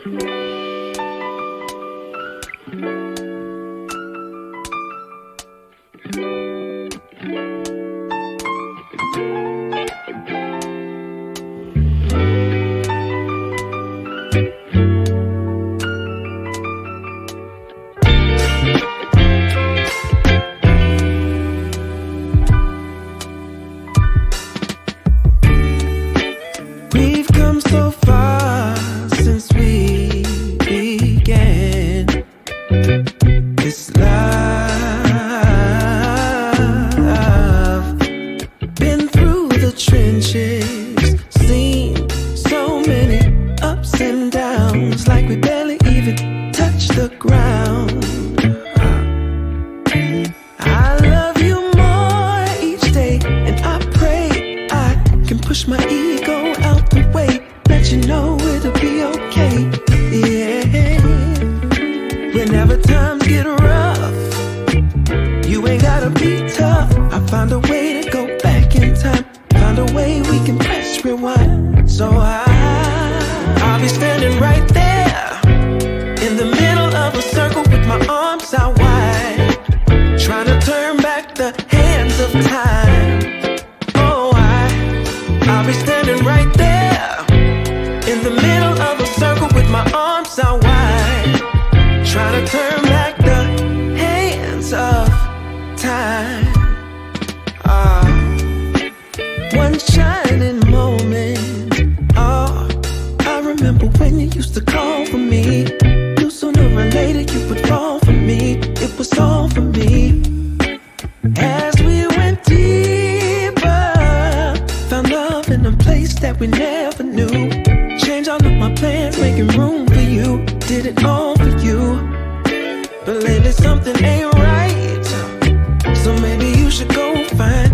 We've come so far since we began this love. Been through the trenches, seen so many ups and downs, like we barely even touched the ground. I love you more each day, and I pray I can push my ego out the way, let you know it'll be okay. Yeah. Whenever times get rough, you ain't gotta be tough. I found a way to go back in time, found a way we can press rewind. So I'll be standing right there in the middle of a circle with my arms out wide, trying to turn back the hands of time. Oh, I'll be standing right there in the middle of a circle with my arms out wide, trying to turn back the hands of time. One shining moment. Oh, I remember when you used to call for me. Knew sooner or later you would fall for me. It was all for me. As we went deeper, found love in a place that we never knew. Changed all of my plans, making room for you. Did it all for you. But lately something ain't right, so maybe you should go find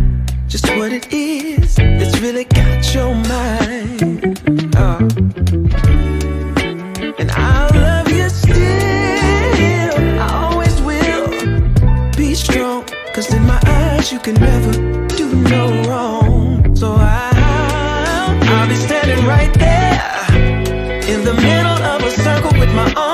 just what it is that's really got your mind. And I'll love you still, I always will. Be strong, cause in my eyes you can never do no wrong. So I'll be standing right there in the middle of a circle with my arms